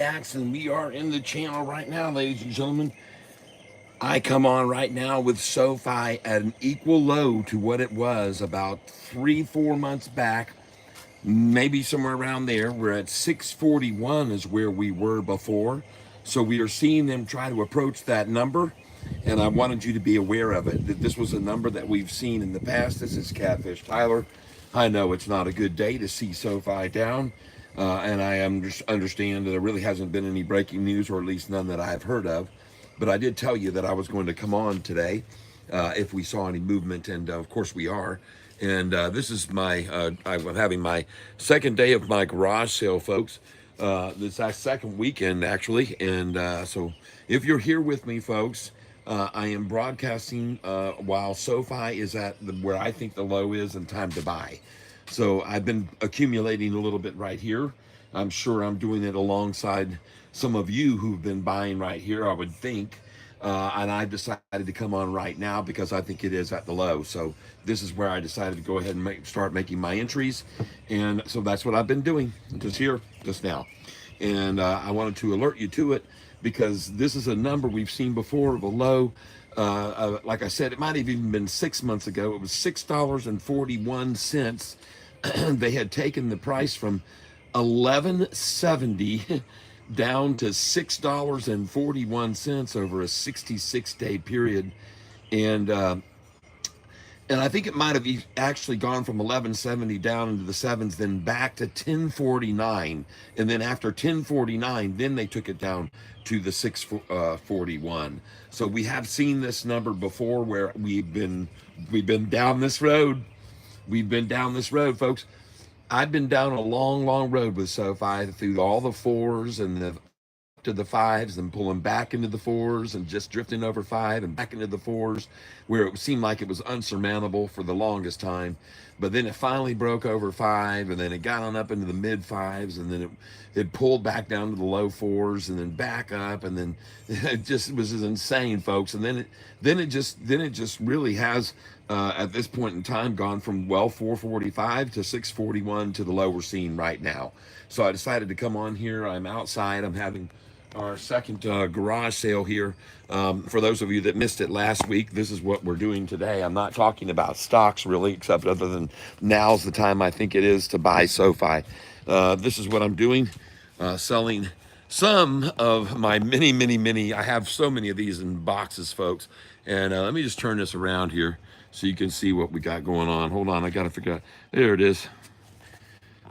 And we are in the channel right now, ladies and gentlemen. I come on right now with Sofi at an equal low to what it was about 3, 4 months back, maybe somewhere around there. We're at 641 is where we were before. So we are seeing them try to approach that number. And I wanted you to be aware of it, that this was a number that we've seen in the past. This is Catfish Tyler. I know it's not a good day to see SoFi down. And I just understand that there really hasn't been any breaking news, or at least none that I've heard of. But I did tell you that I was going to come on today if we saw any movement, and of course we are. And this is I'm having my second day of my garage sale, folks. This is our second weekend, actually. And so if you're here with me, folks, I am broadcasting while SoFi is at where I think the low is and time to buy. So I've been accumulating a little bit right here. I'm sure I'm doing it alongside some of you who've been buying right here, I would think. And I decided to come on right now because I think it is at the low. So this is where I decided to go ahead and start making my entries. And so that's what I've been doing just here, just now. And I wanted to alert you to it because this is a number we've seen before of a low. Like I said, it might have even been 6 months ago. It was $6.41. They had taken the price from 11.70 down to $6.41 over a 66-day period. And I think it might have actually gone from 1170 down into the sevens, then back to 1049, and then after 1049, then they took it down to the 641. So we have seen this number before, where we've been down this road. We've been down this road, folks. I've been down a long, long road with SoFi through all the fours and up to the fives and pulling back into the fours and just drifting over five and back into the fours, where it seemed like it was unsurmountable for the longest time. But then it finally broke over five, and then it got on up into the mid fives, and then it pulled back down to the low fours, and then back up, and then it was insane, folks. And then it just really has at this point in time gone from 445 to 641 to the low we're seeing right now. So I decided to come on here. I'm outside. I'm having our second garage sale here. For those of you that missed it last week, this is what we're doing today. I'm not talking about stocks really, except other than now's the time I think it is to buy SoFi. This is what I'm doing, selling some of my many. I have so many of these in boxes, folks. And let me just turn this around here so you can see what we got going on. Hold on, I got to figure out. There it is.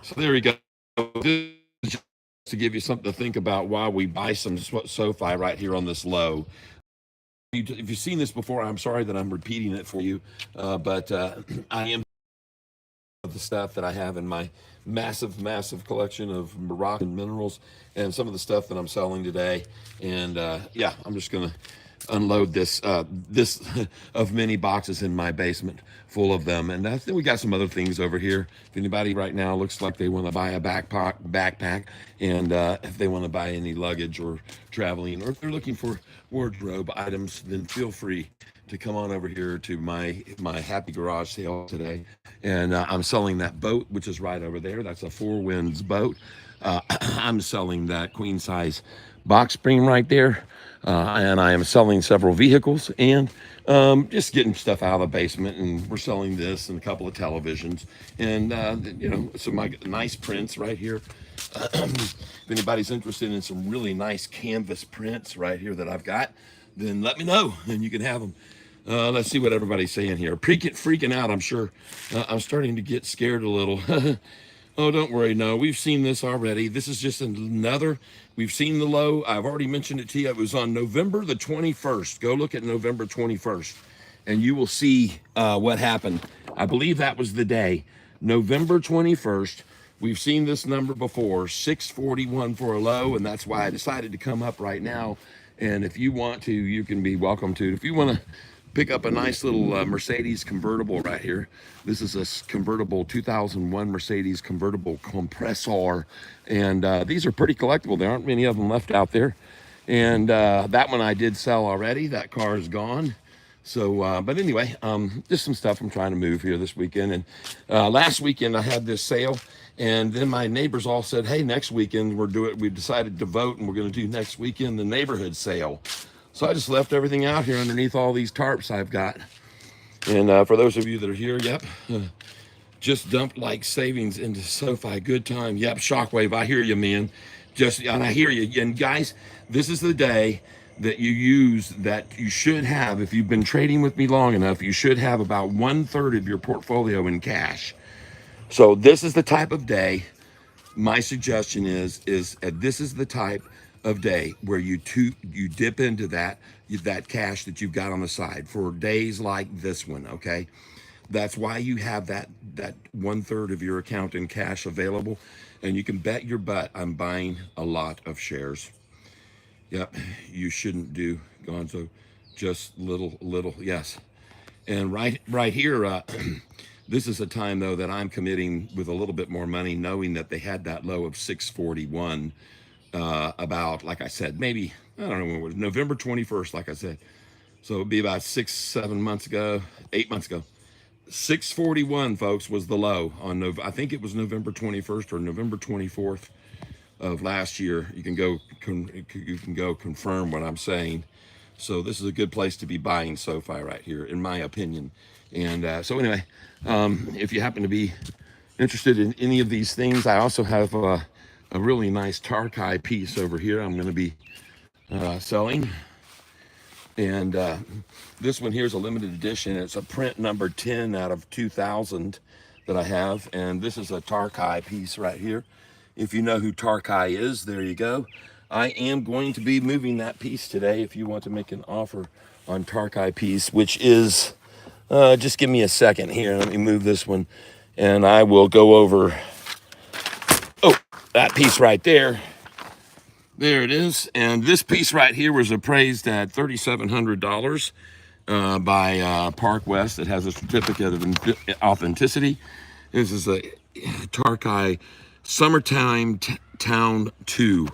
So there we go. This is just to give you something to think about while we buy some SoFi right here on this low. If you've seen this before, I'm sorry that I'm repeating it for you, but I am the stuff that I have in my massive collection of Moroccan minerals and some of the stuff that I'm selling today. And yeah, I'm just gonna unload this of many boxes in my basement full of them. And I think we got some other things over here. If anybody right now looks like they want to buy a backpack, and if they want to buy any luggage or traveling, or if they're looking for wardrobe items, then feel free to come on over here to my happy garage sale today. And I'm selling that boat, which is right over there. That's a Four Winds boat. I'm selling that queen size box spring right there. And I am selling several vehicles, and just getting stuff out of the basement. And we're selling this and a couple of televisions, and some nice prints right here. If anybody's interested in some really nice canvas prints right here that I've got, then let me know and you can have them. Let's see what everybody's saying here. Freaking out, I'm sure. I'm starting to get scared a little. Oh, don't worry. No, we've seen this already. This is just another. We've seen the low. I've already mentioned it to you. It was on November the 21st. Go look at November 21st, and you will see what happened. I believe that was the day, November 21st. We've seen this number before, 641 for a low, and that's why I decided to come up right now. And if you want to, you can be welcome to. If you want to pick up a nice little Mercedes convertible right here. This is a convertible 2001 Mercedes convertible compressor, and these are pretty collectible. There aren't many of them left out there, and that one I did sell already. That car is gone. So, but anyway, just some stuff I'm trying to move here this weekend. And last weekend I had this sale, and then my neighbors all said, "Hey, next weekend we've decided to vote, and we're going to do next weekend the neighborhood sale." So I just left everything out here underneath all these tarps I've got. And for those of you that are here, yep, just dumped like savings into Sofi. Good time. Yep, Shockwave. I hear you, man. And I hear you. And guys, this is the day that you should have, if you've been trading with me long enough, you should have about 1/3 of your portfolio in cash. So this is the type of day. My suggestion is this is the type of day where you dip into that cash that you've got on the side for days like this one. Okay, that's why you have that 1/3 of your account in cash available, and you can bet your butt I'm buying a lot of shares. Yep, you shouldn't do, Gonzo, just little, yes. And right here, this is a time though that I'm committing with a little bit more money, knowing that they had that low of 641 about, like I said, maybe, I don't know when it was, November 21st, like I said. So it'd be about 6-7 months ago, 8 months ago. 641, folks, was the low on I think it was November 21st or November 24th of last year. You can go confirm what I'm saying. So this is a good place to be buying Sofi right here, in my opinion. And so anyway, if you happen to be interested in any of these things, I also have a really nice Tarkai piece over here I'm going to be selling. And this one here is a limited edition. It's a print number 10 out of 2000 that I have. And this is a Tarkai piece right here. If you know who Tarkai is, there you go. I am going to be moving that piece today if you want to make an offer on Tarkai piece, which is, just give me a second here. Let me move this one. And I will go over, oh, that piece right there. There it is. And this piece right here was appraised at $3,700 by Park West. It has a certificate of authenticity. This is a Tarkai Summertime Town 2,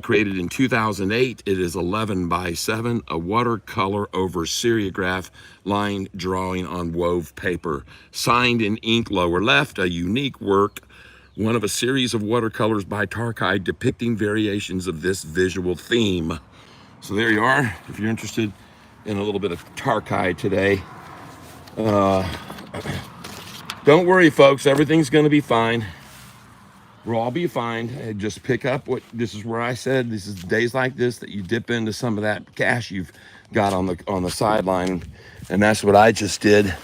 created in 2008. It is 11x7, a watercolor over serigraph line drawing on wove paper. Signed in ink lower left, a unique work, one of a series of watercolors by Tarkai depicting variations of this visual theme. So there you are, if you're interested in a little bit of Tarkai today. Don't worry, folks, everything's going to be fine. We'll all be fine. Just pick up this is where I said, this is days like this that you dip into some of that cash you've got on the sideline. And that's what I just did.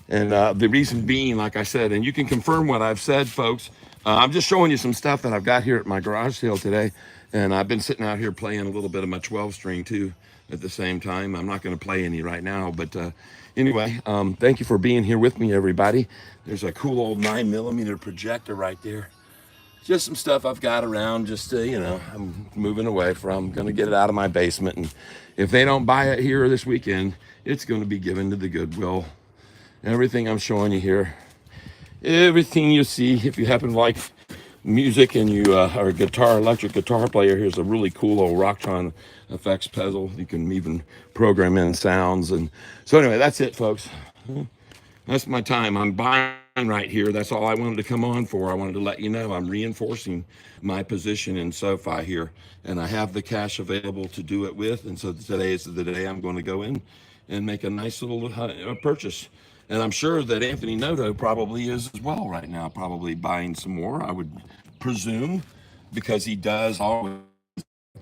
And the reason being, like I said, and you can confirm what I've said, folks, I'm just showing you some stuff that I've got here at my garage sale today. And I've been sitting out here playing a little bit of my 12 string too at the same time. I'm not going to play any right now, but anyway, thank you for being here with me, everybody. There's a cool old 9mm projector right there. Just some stuff I've got around, just I'm moving away from. I'm going to get it out of my basement. And if they don't buy it here this weekend, it's going to be given to the Goodwill. Everything I'm showing you here, everything you see, if you happen to like music and you are a electric guitar player, here's a really cool old Rocktron effects pedal. You can even program in sounds. And so anyway, that's it, folks. That's my time. I'm buying right here. That's all I wanted to come on for. I wanted to let you know I'm reinforcing my position in Sofi here, and I have the cash available to do it with. And so today is the day I'm going to go in and make a nice little purchase. And I'm sure that Anthony Noto probably is as well right now, probably buying some more, I would presume, because he does always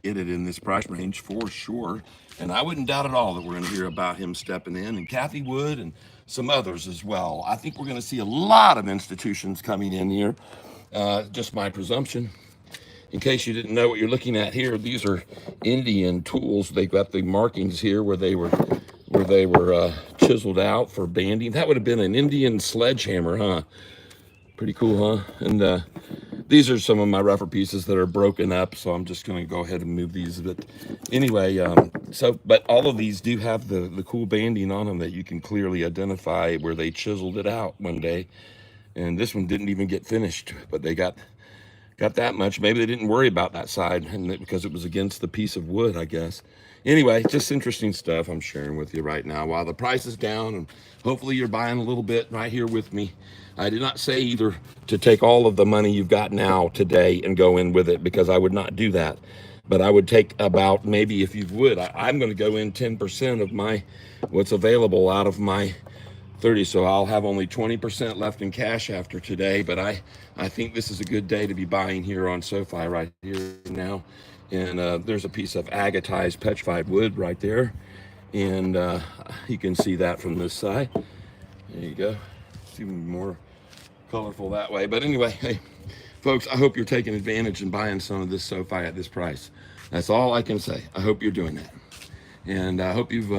get it in this price range for sure. And I wouldn't doubt at all that we're going to hear about him stepping in, and Kathy Wood and some others as well. I think we're going to see a lot of institutions coming in here. Just my presumption. In case you didn't know what you're looking at here, these are Indian tools. They've got the markings here where they were chiseled out for banding. That would have been an Indian sledgehammer, huh? Pretty cool, huh? And these are some of my rougher pieces that are broken up, so I'm just going to go ahead and move these. But anyway, but all of these do have the cool banding on them that you can clearly identify where they chiseled it out one day. And this one didn't even get finished, but they got got that much. Maybe they didn't worry about that side because it was against the piece of wood, I guess. Anyway, just interesting stuff I'm sharing with you right now while the price is down, and hopefully you're buying a little bit right here with me. I did not say either to take all of the money you've got now today and go in with it, because I would not do that. But I would take about, maybe if you would, I'm going to go in 10% of my what's available out of my 30, so I'll have only 20% left in cash after today. But I think this is a good day to be buying here on Sofi right here now. And there's a piece of agatized petrified wood right there, and you can see that from this side. There you go. It's even more colorful that way. But anyway, hey folks, I hope you're taking advantage and buying some of this Sofi at this price. That's all I can say. I hope you're doing that, and I hope you've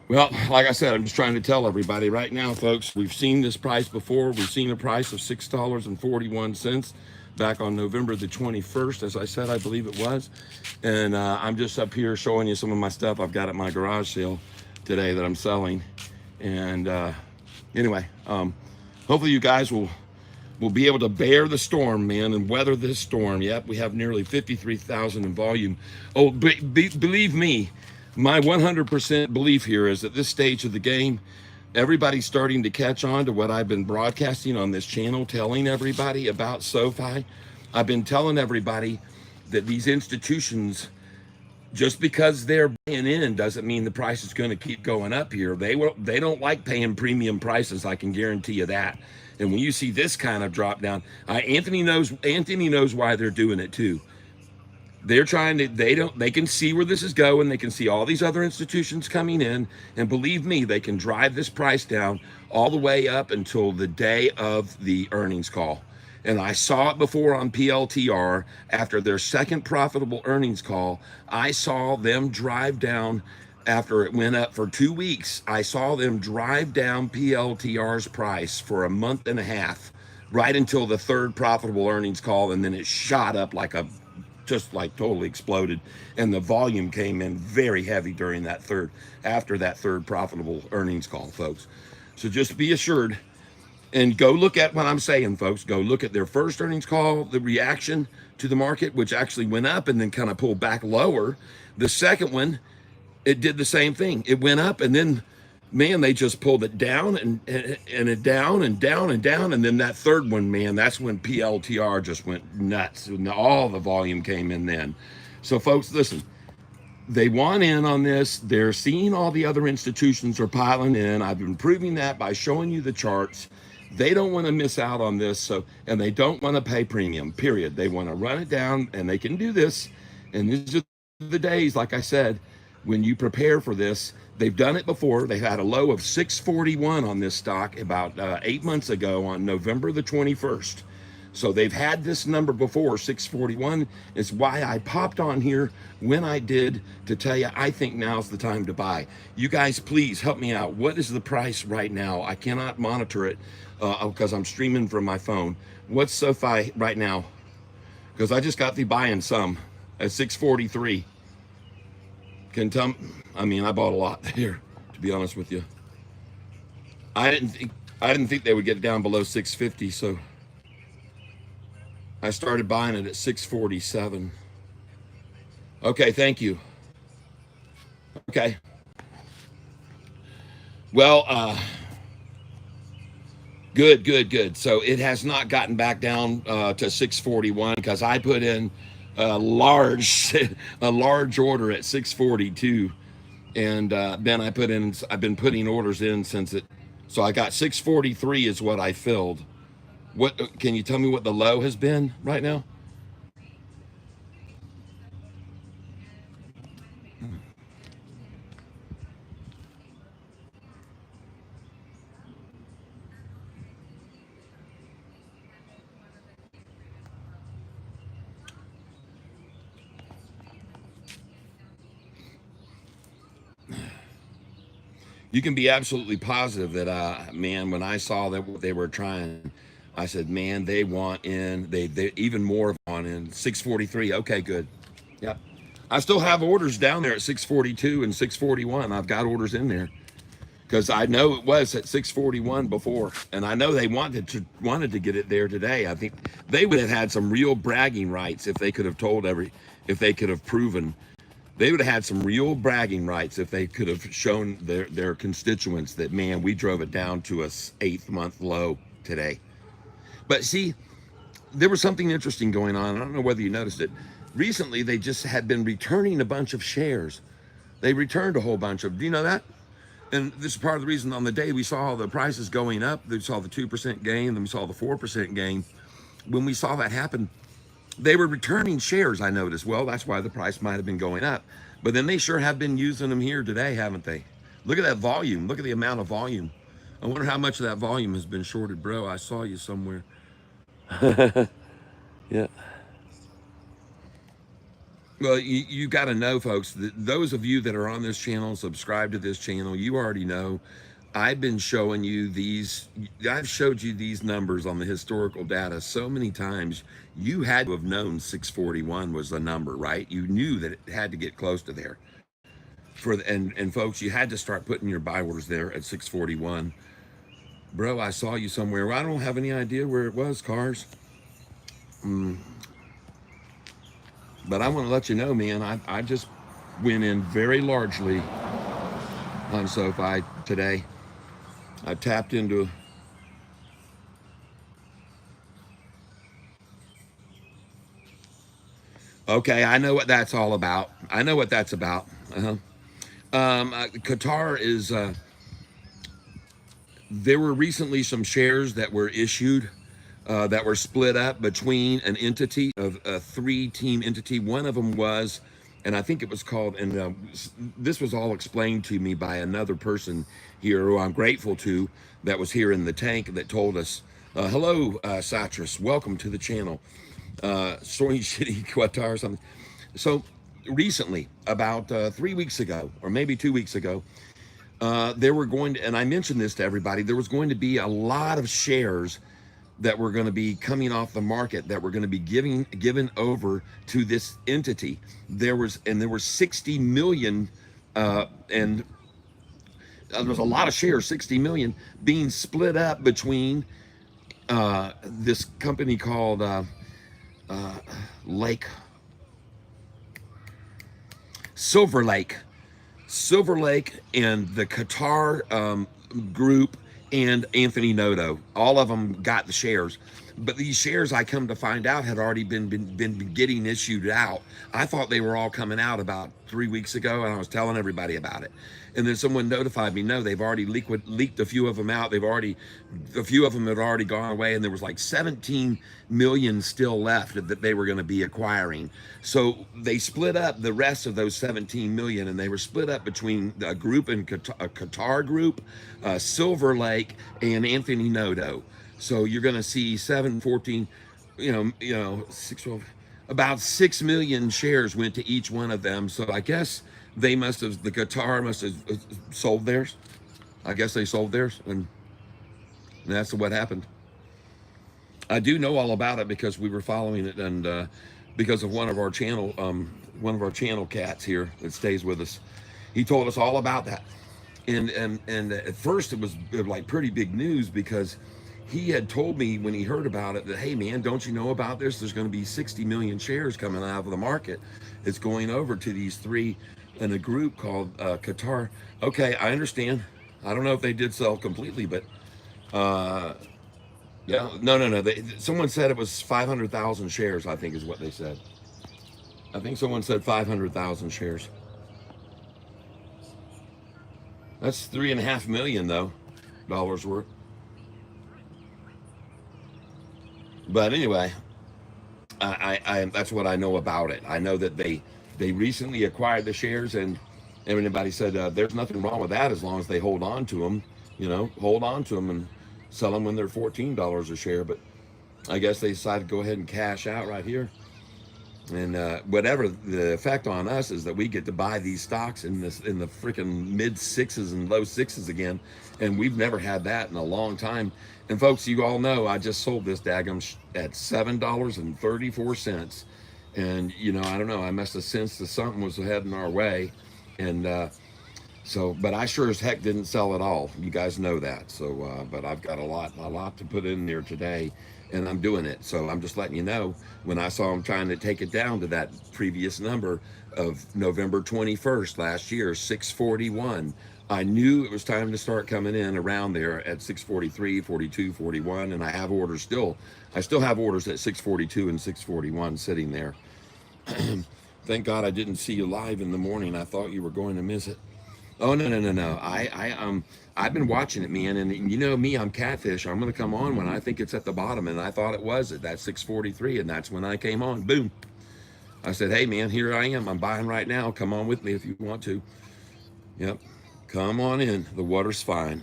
well, like I said, I'm just trying to tell everybody right now, folks, we've seen this price before. We've seen a price of $6.41 back on November the 21st, as I said, I believe it was. And I'm just up here showing you some of my stuff I've got at my garage sale today that I'm selling. And anyway, hopefully you guys will be able to bear the storm, man, and weather this storm. Yep, we have nearly 53,000 in volume. Oh, believe me, my 100% belief here is at this stage of the game, everybody's starting to catch on to what I've been broadcasting on this channel, telling everybody about Sofi. I've been telling everybody that these institutions, just because they're buying in doesn't mean the price is going to keep going up here. They don't like paying premium prices, I can guarantee you that. And when you see this kind of drop down, Anthony knows why they're doing it too. They're trying to, they can see where this is going. They can see all these other institutions coming in, and believe me, they can drive this price down all the way up until the day of the earnings call. And I saw it before on PLTR after their second profitable earnings call. I saw them drive down after it went up for 2 weeks. I saw them drive down PLTR's price for a month and a half, right until the third profitable earnings call. And then it shot up like just like totally exploded, and the volume came in very heavy during that after that third profitable earnings call, folks. So just be assured, and go look at what I'm saying, folks. Go look at their first earnings call, the reaction to the market, which actually went up and then kind of pulled back lower. The second one, it did the same thing. It went up, and then, man, they just pulled it down and it down and down and down. And then that third one, man, that's when PLTR just went nuts, and all the volume came in then. So folks, listen, they want in on this. They're seeing all the other institutions are piling in. I've been proving that by showing you the charts. They don't want to miss out on this. So, and they don't want to pay premium, period. They want to run it down, and they can do this. And these are the days, like I said, when you prepare for this. They've done it before. They had a low of 641 on this stock about 8 months ago on November the 21st. So they've had this number before, 641. It's why I popped on here when I did, to tell you I think now's the time to buy. You guys, please help me out. What is the price right now? I cannot monitor it because I'm streaming from my phone. What's Sofi right now? Because I just got the buying some at 643. Can tell me, I mean, I bought a lot here, to be honest with you. I didn't think they would get down below 650, so I started buying it at 647. Okay, thank you. Okay. Well, good. So it has not gotten back down to 641, because I put in a large order at 642, and then I've been putting orders in since it. So I got 643 is what I filled. What can you tell me what the low has been right now? You can be absolutely positive that, man, when I saw that what they were trying, I said, man, they want in. They even more want in. 643. Okay, good. Yep. I still have orders down there at 642 and 641. I've got orders in there because I know it was at 641 before, and I know they wanted to get it there today. I think they would have had some real bragging rights if they could have if they could have proven. They would have had some real bragging rights if they could have shown their constituents that, man, we drove it down to a 8th-month low today. But see, there was something interesting going on. I don't know whether you noticed it. Recently, they just had been returning a bunch of shares. They returned a whole bunch of. Do you know that? And this is part of the reason on the day we saw the prices going up. We saw the 2% gain, then we saw the 4% gain. When we saw that happen, they were returning shares, I noticed. Well, that's why the price might have been going up. But then they sure have been using them here today, haven't they? Look at that volume. Look at the amount of volume. I wonder how much of that volume has been shorted, bro. I saw you somewhere. Yeah. Well, you got to know, folks, that those of you that are on this channel, subscribe to this channel, you already know I've been showing you these. I've showed you these numbers on the historical data so many times. You had to have known 641 was the number, right? You knew that it had to get close to there. And folks, you had to start putting your buy orders there at 641. Bro, I saw you somewhere. Well, I don't have any idea where it was, Cars. But I want to let you know, man, I just went in very largely on Sofi today. I tapped into. Okay, I know what that's all about. I know what that's about. Qatar is. There were recently some shares that were issued that were split up between an entity of a 3-team entity. One of them was, and I think it was called, and this was all explained to me by another person here who I'm grateful to, that was here in the tank, that told us, hello, Satras, welcome to the channel. Sorry, shitty Qatar or something. So recently, about 3 weeks ago, or maybe 2 weeks ago, there were going to, and I mentioned this to everybody, there was going to be a lot of shares that were going to be coming off the market that were going to be given over to this entity. There were 60 million, and there was a lot of shares, 60 million being split up between this company called Silver Lake, and the Qatar group and Anthony Noto. All of them got the shares. But these shares, I come to find out, had already been getting issued out. I thought they were all coming out about 3 weeks ago, and I was telling everybody about it. And then someone notified me, no, they've already leaked a few of them out. A few of them had already gone away, and there was like 17 million still left that they were going to be acquiring. So they split up the rest of those 17 million, and they were split up between a group in Qatar, a Qatar group, Silver Lake, and Anthony Noto. So you're going to see 714, 612, about 6 million shares went to each one of them. So I guess the Qatar must have sold theirs. I guess they sold theirs, and that's what happened. I do know all about it because we were following it, and because of one of our channel cats here that stays with us, he told us all about that. And at first it was like pretty big news, because he had told me when he heard about it that, hey man, don't you know about this? There's going to be 60 million shares coming out of the market. It's going over to these three in a group called Qatar. Okay, I understand. I don't know if they did sell completely, but yeah, no. Someone said it was 500,000 shares, I think is what they said. I think someone said 500,000 shares. That's $3.5 million though, dollars worth. But anyway, I that's what I know about it. I know that they recently acquired the shares, and everybody said there's nothing wrong with that as long as they hold on to them, hold on to them and sell them when they're $14 a share. But I guess they decided to go ahead and cash out right here. And whatever the effect on us is that we get to buy these stocks in the freaking mid sixes and low sixes again, and we've never had that in a long time. And folks, you all know I just sold this daggum at $7.34, and I don't know, I must have sensed that something was heading our way, and So, but I sure as heck didn't sell it all. You guys know that. So, but I've got a lot to put in there today, and I'm doing it. So I'm just letting you know. When I saw him trying to take it down to that previous number of November 21st last year, 641, I knew it was time to start coming in around there at 643, 42, 41, and I have orders still. I still have orders at 642 and 641 sitting there. Thank God I didn't see you live in the morning. I thought you were going to miss it. Oh no, no, no, no. I've been watching it, man, and you know me, I'm Catfish. I'm gonna come on when I think it's at the bottom, and I thought it was at that 643, and that's when I came on. Boom. I said, hey man, here I am. I'm buying right now. Come on with me if you want to. Yep. Come on in. The water's fine.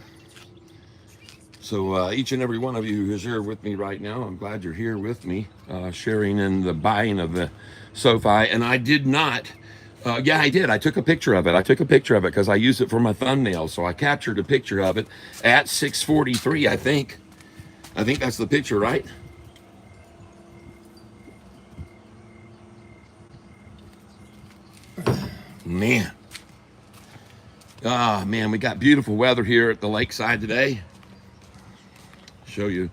So each and every one of you who's here with me right now, I'm glad you're here with me, sharing in the buying of the Sofi. And I did not. Yeah, I did. I took a picture of it. I took a picture of it because I used it for my thumbnail. So I captured a picture of it at 643, I think. I think that's the picture, right? Man. Ah, man, we got beautiful weather here at the lakeside today. Show you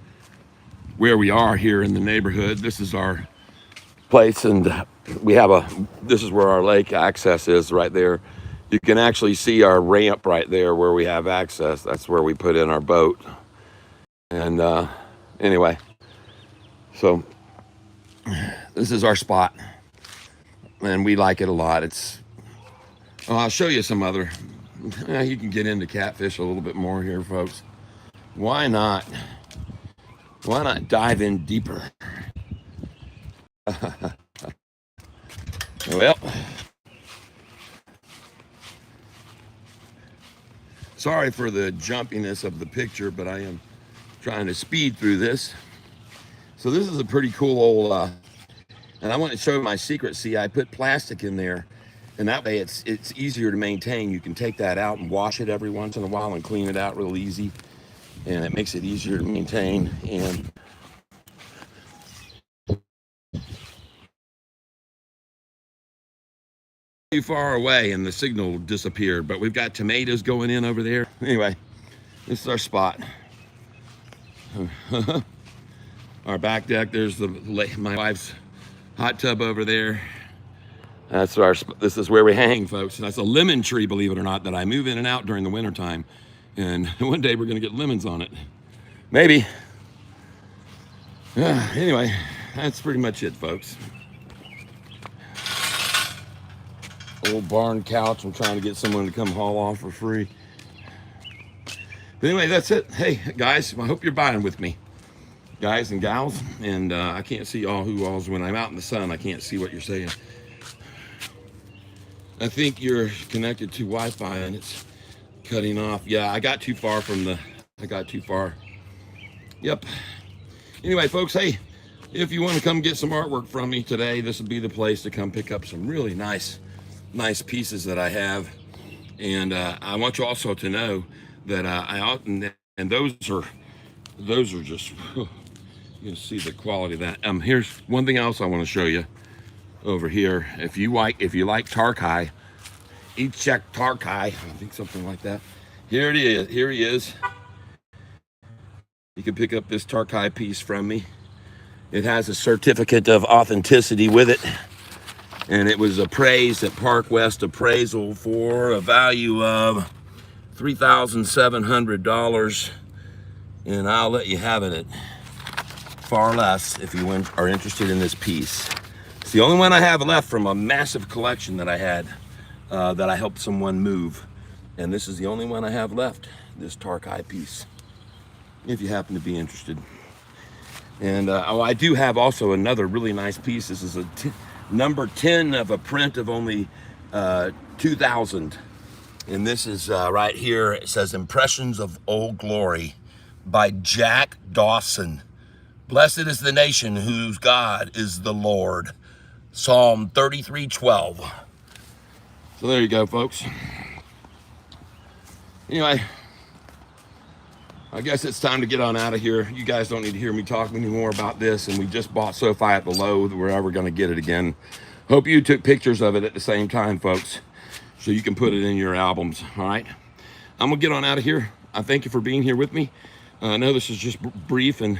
where we are here in the neighborhood. This is our place, and we have this is where our lake access is right there. You can actually see our ramp right there where we have access. That's where we put in our boat. And anyway, so this is our spot, and we like it a lot. I'll show you some other. You can get into catfish a little bit more here, folks. Why not? Why not dive in deeper? Well, sorry for the jumpiness of the picture, but I am trying to speed through this. So this is a pretty cool old, and I want to show you my secret. See, I put plastic in there, and that way it's easier to maintain. You can take that out and wash it every once in a while and clean it out real easy, and it makes it easier to maintain. And too far away and the signal disappeared, but we've got tomatoes going in over there. Anyway, this is our spot. Our back deck, there's my wife's hot tub over there. This is where we hang, folks. That's a lemon tree, believe it or not, that I move in and out during the wintertime. And one day we're gonna get lemons on it. Maybe. Anyway, that's pretty much it, folks. Old barn couch. I'm trying to get someone to come haul off for free. But anyway, that's it. Hey, guys, I hope you're buying with me. Guys and gals. And I can't see all who alls when I'm out in the sun. I can't see what you're saying. I think you're connected to Wi-Fi and it's cutting off. Yeah, I got too far. Yep. Anyway, folks, hey, if you want to come get some artwork from me today, this would be the place to come pick up some really nice pieces that I have. And I want you also to know that and those are just, you can see the quality of that. Here's one thing else I want to show you over here. If you like Tarkai, check Tarkai, I think something like that. Here it is. Here he is. You can pick up this Tarkai piece from me. It has a certificate of authenticity with it, and it was appraised at Park West Appraisal for a value of $3,700, and I'll let you have it at far less if you are interested in this piece. It's the only one I have left from a massive collection that I had that I helped someone move, and this is the only one I have left, this Tarkai piece, if you happen to be interested. And I do have also another really nice piece. This is a number 10 of a print of only 2000, and this is right here. It says Impressions of Old Glory by Jack Dawson. Blessed is the nation whose God is the Lord. Psalm 33:12. So there you go, folks. Anyway, I guess it's time to get on out of here. You guys don't need to hear me talk anymore about this, and we just bought Sofi at the low. We're ever going to get it again. Hope you took pictures of it at the same time, folks. so you can put it in your albums. All right, I'm gonna get on out of here. I thank you for being here with me. I know this is just brief, and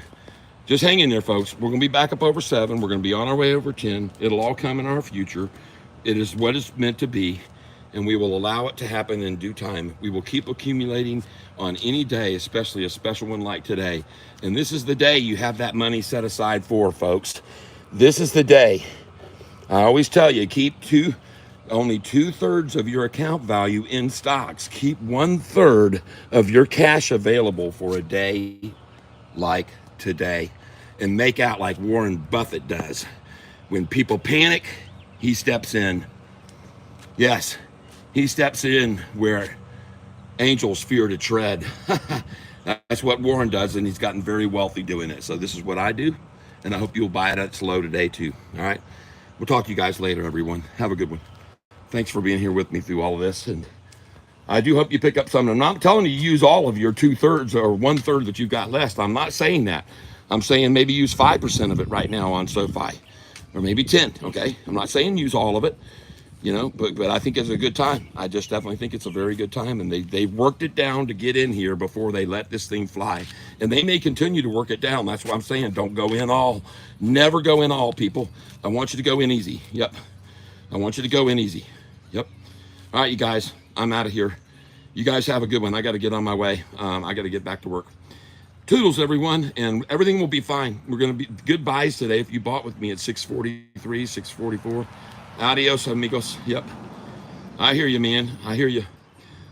just hang in there, folks. We're gonna be back up over 7. We're gonna be on our way over 10. It'll all come in our future. It is what it's meant to be, and we will allow it to happen in due time. We will keep accumulating on any day, especially a special one like today. And this is the day you have that money set aside for, folks. This is the day. I always tell you, keep only 2/3 of your account value in stocks. Keep 1/3 of your cash available for a day like today, and make out like Warren Buffett does. When people panic, he steps in. Yes, he steps in where angels fear to tread. That's what Warren does, and he's gotten very wealthy doing it. So this is what I do, and I hope you'll buy it at slow today too. All right, we'll talk to you guys later, everyone. Have a good one. Thanks for being here with me through all of this, and I do hope you pick up something. I'm not telling you to use all of your 2/3 or 1/3 that you've got left. I'm not saying that. I'm saying maybe use 5% of it right now on Sofi, or maybe 10. Okay, I'm not saying use all of it, you know, but I think it's a good time. I just definitely think it's a very good time, and they worked it down to get in here before they let this thing fly, and they may continue to work it down. That's what I'm saying. Don't go in all. Never go in all, people. I want you to go in easy. Yep, I want you to go in easy. Yep. All right, you guys, I'm out of here. You guys have a good one. I got to get on my way. I got to get back to work. Toodles, everyone, and everything will be fine. We're going to be good buys today if you bought with me at 643, 644. Adios, amigos. Yep. I hear you, man. I hear you.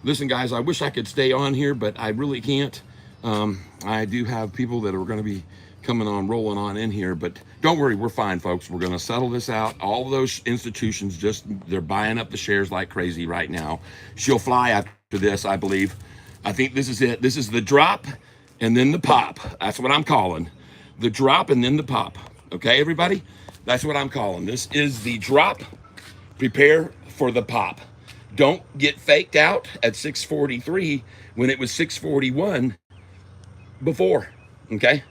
Listen, guys, I wish I could stay on here, but I really can't. I do have people that are going to be coming on, rolling on in here, but don't worry, we're fine, folks. We're going to settle this out. All of those institutions, they're buying up the shares like crazy right now. She'll fly after this, I believe. I think this is it. This is the drop and then the pop. That's what I'm calling. The drop and then the pop. Okay, everybody? That's what I'm calling. This is the drop. Prepare for the pop. Don't get faked out at 643 when it was 641 before. Okay?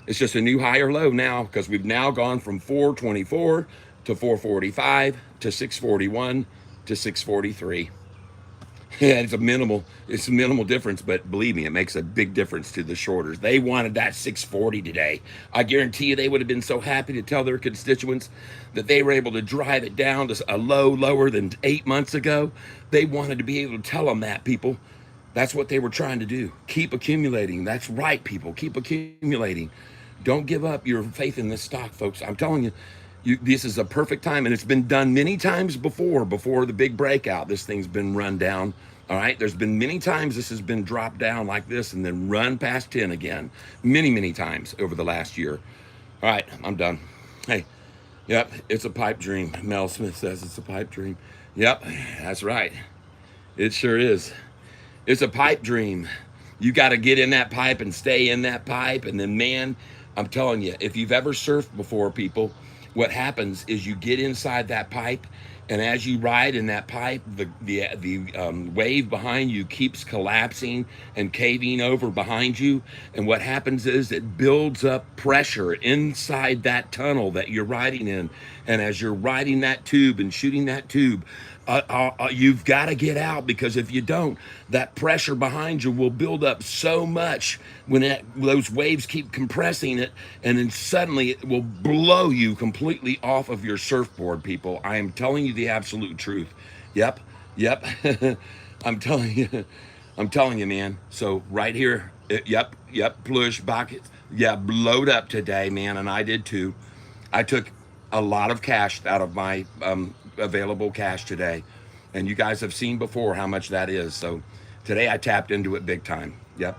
It's just a new higher low now, because we've now gone from 424 to 445 to 641 to 643. Yeah, it's a minimal difference, but believe me, it makes a big difference to the shorters. They wanted that 640 today. I guarantee you they would have been so happy to tell their constituents that they were able to drive it down to a low lower than 8 months ago. They wanted to be able to tell them that, people. That's what they were trying to do. Keep accumulating. That's right, people. Keep accumulating. Don't give up your faith in this stock, folks. I'm telling you, this is a perfect time, and it's been done many times before the big breakout. This thing's been run down. All right, there's been many times this has been dropped down like this and then run past 10 again. Many times over the last year. All right, I'm done. Hey, yep, it's a pipe dream. Mel Smith says it's a pipe dream. Yep, that's right. It sure is. It's a pipe dream. You got to get in that pipe and stay in that pipe, and then, man, I'm telling you, if you've ever surfed before, people, what happens is you get inside that pipe, and as you ride in that pipe, the wave behind you keeps collapsing and caving over behind you. And what happens is it builds up pressure inside that tunnel that you're riding in. And as you're riding that tube and shooting that tube, you've got to get out, because if you don't, that pressure behind you will build up so much when those waves keep compressing it, and then suddenly it will blow you completely off of your surfboard, people. I am telling you the absolute truth. Yep. I'm telling you, man. So right here, yep, plush buckets. Yeah, blowed up today, man, and I did too. I took a lot of cash out of my available cash today, and you guys have seen before how much that is. So today I tapped into it big time. Yep.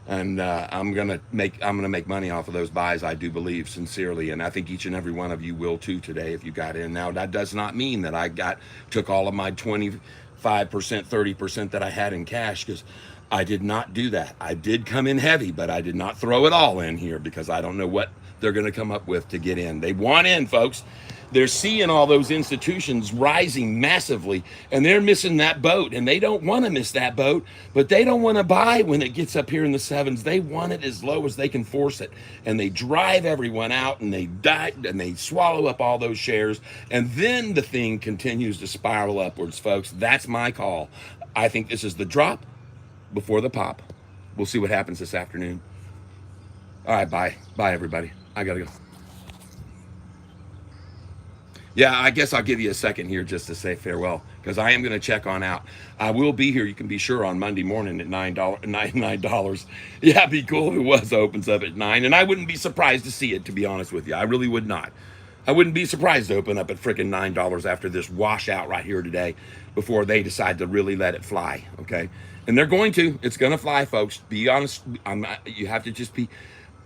And I'm gonna make money off of those buys, I do believe, sincerely, and I think each and every one of you will too today if you got in. Now that does not mean that I took all of my 25%, 30% that I had in cash, because I did not do that. I did come in heavy, but I did not throw it all in here, because I don't know what they're going to come up with to get in. They want in, folks. They're seeing all those institutions rising massively, and they're missing that boat, and they don't want to miss that boat, but they don't want to buy when it gets up here in the sevens. They want it as low as they can force it, and they drive everyone out, and they die, and they swallow up all those shares, and then the thing continues to spiral upwards, folks. That's my call. I think this is the drop before the pop. We'll see what happens this afternoon. All right, bye. Bye, everybody. I got to go. Yeah, I guess I'll give you a second here just to say farewell, because I am going to check on out. I will be here, you can be sure, on Monday morning at $9. Yeah, it'd be cool if it was opens up at 9, and I wouldn't be surprised to see it, to be honest with you. I really would not. I wouldn't be surprised to open up at freaking $9 after this washout right here today, before they decide to really let it fly, okay? And they're going to. It's going to fly, folks. Be honest. You have to just be...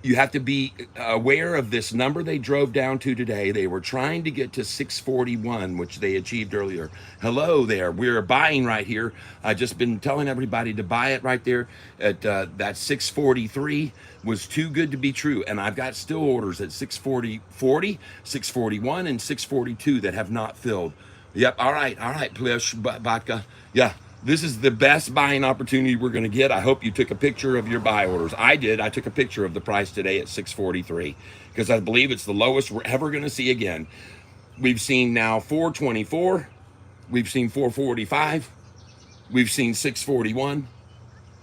You have to be aware of this number they drove down to today. They were trying to get to 641, which they achieved earlier. Hello there. We're buying right here. I've just been telling everybody to buy it right there at that 643 was too good to be true. And I've got still orders at 640, 641, and 642 that have not filled. Yep. All right. Plish, vodka. Yeah. This is the best buying opportunity we're going to get. I hope you took a picture of your buy orders. I did. I took a picture of the price today at 643 because I believe it's the lowest we're ever going to see again. We've seen now 424. We've seen 445. We've seen 641.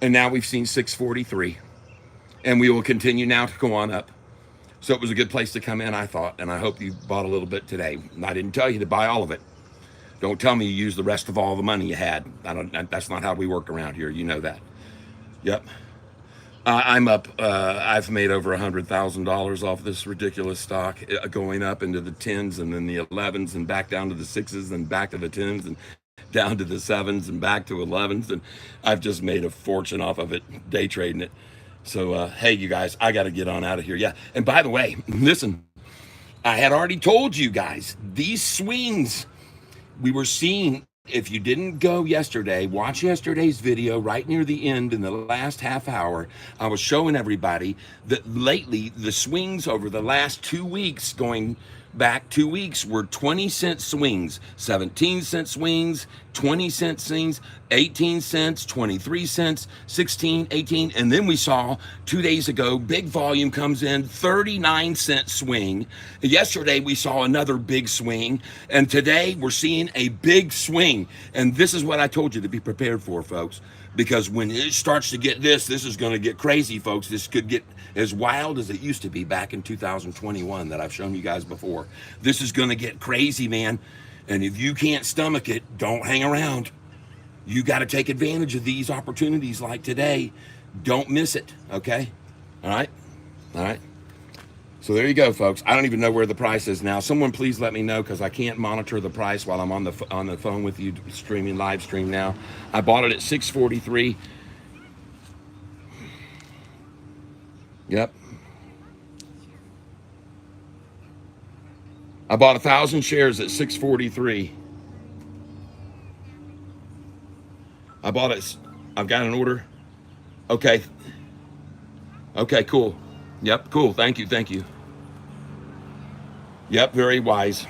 And now we've seen 643. And we will continue now to go on up. So it was a good place to come in, I thought. And I hope you bought a little bit today. I didn't tell you to buy all of it. Don't tell me you used the rest of all the money you had. That's not how we work around here. You know that. Yep. I'm up. I've made over $100,000 off this ridiculous stock, going up into the 10s and then the 11s and back down to the 6s and back to the 10s and down to the 7s and back to 11s. And I've just made a fortune off of it, day trading it. So, hey, you guys, I got to get on out of here. Yeah. And by the way, listen, I had already told you guys, these swings we were seeing, if you didn't go yesterday, watch yesterday's video right near the end in the last half hour. I was showing everybody that lately the swings over the last 2 weeks, going back 2 weeks, were 20-cent swings, 17-cent swings, 20-cent swings, 18 cents, 23 cents, 16, 18. And then we saw 2 days ago, big volume comes in, 39-cent swing. Yesterday, we saw another big swing. And today, we're seeing a big swing. And this is what I told you to be prepared for, folks. Because when it starts to get this is going to get crazy, folks. This could get as wild as it used to be back in 2021 that I've shown you guys before. This is going to get crazy, man. And if you can't stomach it, don't hang around. You got to take advantage of these opportunities like today. Don't miss it, okay? All right? All right? So there you go, folks. I don't even know where the price is now. Someone please let me know, because I can't monitor the price while I'm on the phone with you, streaming live stream now. I bought it at 643. Yep. I bought 1,000 shares at 643. I bought it. I've got an order. Okay. Okay, cool. Yep, cool. Thank you. Thank you. Yep, very wise.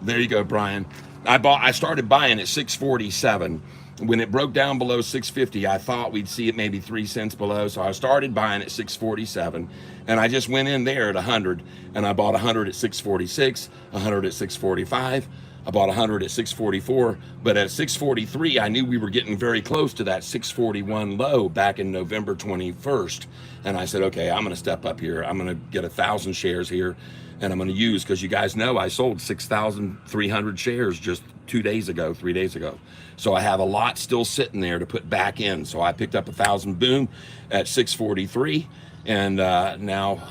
There you go, Brian. I started buying at 647. When it broke down below 650, I thought we'd see it maybe 3 cents below. So I started buying at 647, and I just went in there at 100, and I bought 100 at 646, 100 at 645. I bought 100 at 644, but at 643, I knew we were getting very close to that 641 low back in November 21st. And I said, okay, I'm going to step up here. I'm going to get 1,000 shares here, and I'm going to use, because you guys know I sold 6,300 shares just 3 days ago. So I have a lot still sitting there to put back in. So I picked up 1,000, boom, at 643, and now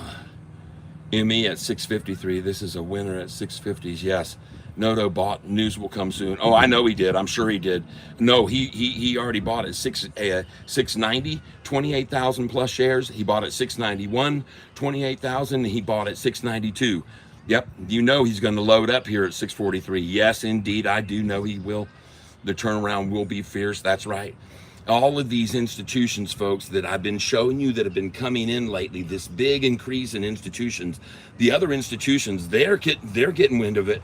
ME at 653. This is a winner at 650s, yes. Noto bought, news will come soon. Oh, I know he did. I'm sure he did. No, he already bought at 690, 28,000 plus shares. He bought at 691, 28,000. He bought at 692. Yep, you know he's going to load up here at 643. Yes, indeed, I do know he will. The turnaround will be fierce. That's right. All of these institutions, folks, that I've been showing you that have been coming in lately, this big increase in institutions, the other institutions, they're getting wind of it.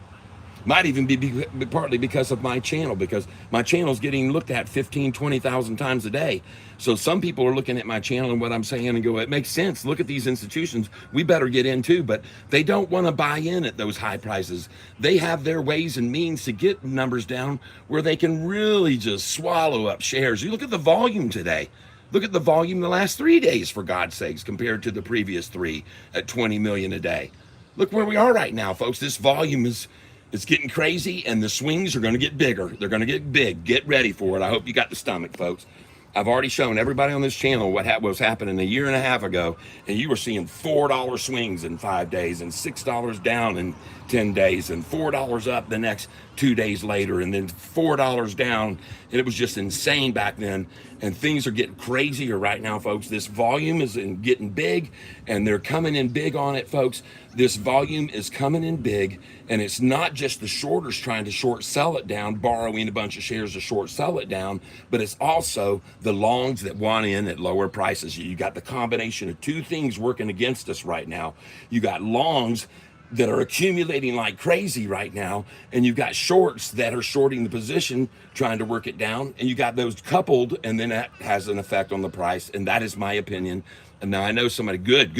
Might even be partly because of my channel, because my channel is getting looked at 15, 20,000 times a day. So some people are looking at my channel and what I'm saying and go, it makes sense. Look at these institutions. We better get in too. But they don't want to buy in at those high prices. They have their ways and means to get numbers down where they can really just swallow up shares. You look at the volume today. Look at the volume the last 3 days, for God's sakes, compared to the previous 3 at 20 million a day. Look where we are right now, folks. This volume is it's getting crazy, and the swings are going to get bigger. They're going to get big. Get ready for it. I hope you got the stomach, folks. I've already shown everybody on this channel what was happening a year and a half ago, and you were seeing $4 swings in 5 days and $6 down in 10 days and $4 up the next 2 days later and then $4 down. And it was just insane back then. And things are getting crazier right now, folks. This volume is getting big, and they're coming in big on it, folks. This volume is coming in big, and it's not just the shorters trying to short sell it down, borrowing a bunch of shares to short sell it down, but it's also the longs that want in at lower prices. You got the combination of two things working against us right now. You got longs that are accumulating like crazy right now, and you've got shorts that are shorting the position, trying to work it down, and you got those coupled, and then that has an effect on the price, and that is my opinion. And now I know somebody, good,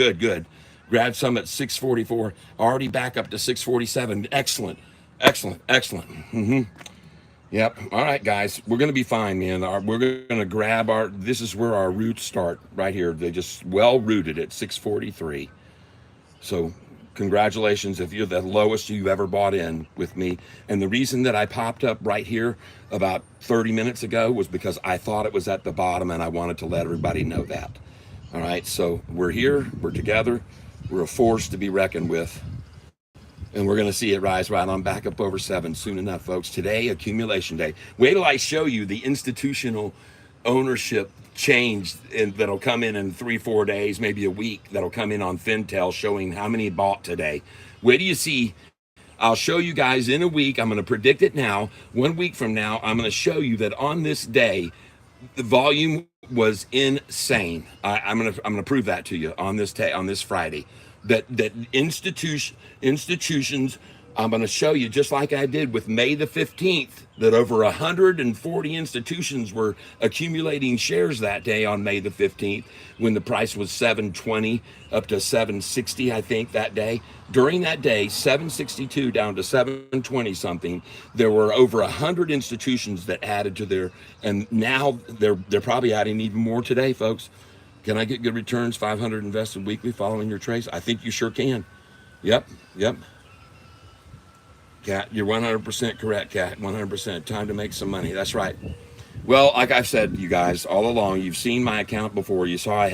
grabbed some at 644, already back up to 647. Excellent. Yep. All right, guys, we're gonna be fine, man. We're gonna grab this is where our roots start, right here. They just well rooted at 643. So congratulations if you're the lowest you ever bought in with me. And the reason that I popped up right here about 30 minutes ago was because I thought it was at the bottom, and I wanted to let everybody know that. All right, so we're here, we're together, we're a force to be reckoned with, and we're going to see it rise right on back up over 7 soon enough, folks. Today, accumulation day. Wait till I show you the institutional ownership change that'll come in 3-4 days, maybe a week, that'll come in on Fintel showing how many bought today. Wait till you see. I'll show you guys in a week. I'm going to predict it now. 1 week from now, I'm going to show you that on this day, the volume was insane. I'm gonna prove that to you on this Friday. That institutions. I'm going to show you, just like I did with May the 15th, that over 140 institutions were accumulating shares that day on May the 15th, when the price was 720 up to 760, I think, that day. During that day, 762 down to 720 something, there were over 100 institutions that added to their, and now they're probably adding even more today, folks. Can I get good returns, 500 invested weekly following your trades? I think you sure can. Yep. Cat, you're 100% correct, Cat. 100%. Time to make some money. That's right. Well, like I've said, you guys, all along, you've seen my account before. You saw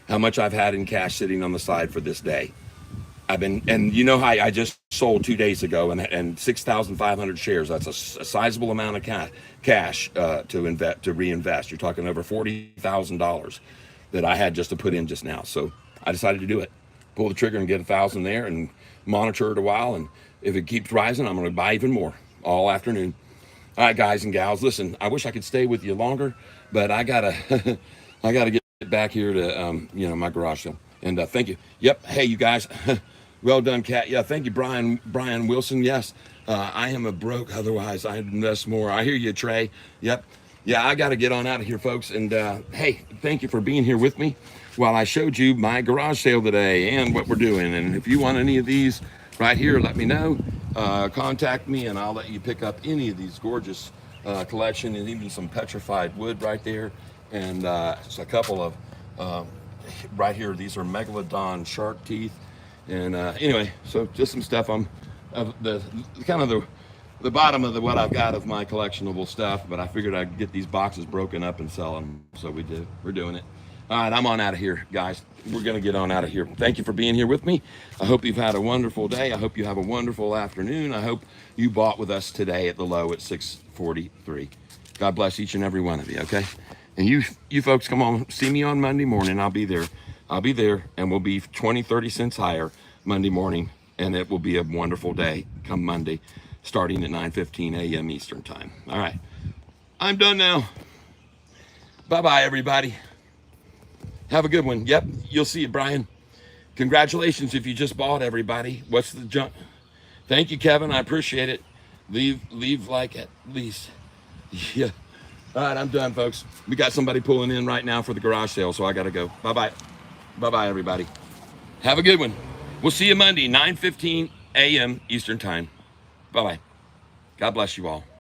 how much I've had in cash sitting on the side for this day. And you know how I just sold 2 days ago and 6,500 shares. That's a sizable amount of cash to reinvest. You're talking over $40,000 that I had just to put in just now. So I decided to do it. Pull the trigger and get 1,000 there and monitor it a while, and if it keeps rising, I'm going to buy even more all afternoon. All right, guys and gals, listen, I wish I could stay with you longer, but I gotta get back here to my garage sale. And thank you. Yep. Hey, you guys. Well done, Kat. Yeah, thank you, Brian Wilson. Yes, I am a broke. Otherwise, I'd invest more. I hear you, Trey. Yep. Yeah, I got to get on out of here, folks. And hey, thank you for being here with me while I showed you my garage sale today and what we're doing. And if you want any of these right here, let me know. Contact me, and I'll let you pick up any of these gorgeous collection, and even some petrified wood right there. And just a couple of right here. These are megalodon shark teeth. And anyway, so just some stuff on the bottom of what I've got of my collectionable stuff, but I figured I'd get these boxes broken up and sell them. So we're doing it. All right, I'm on out of here, guys. We're going to get on out of here. Thank you for being here with me. I hope you've had a wonderful day. I hope you have a wonderful afternoon. I hope you bought with us today at the low at 643. God bless each and every one of you, okay? And you folks, come on, see me on Monday morning. I'll be there, and we'll be 20, 30 cents higher Monday morning, and it will be a wonderful day come Monday, starting at 9:15 a.m. Eastern time. All right, I'm done now. Bye-bye, everybody. Have a good one. Yep, you'll see it, Brian. Congratulations if you just bought, everybody. What's the junk? Thank you, Kevin. I appreciate it. Leave like at least. Yeah. All right, I'm done, folks. We got somebody pulling in right now for the garage sale, so I got to go. Bye-bye. Bye-bye, everybody. Have a good one. We'll see you Monday, 9:15 a.m. Eastern Time. Bye-bye. God bless you all.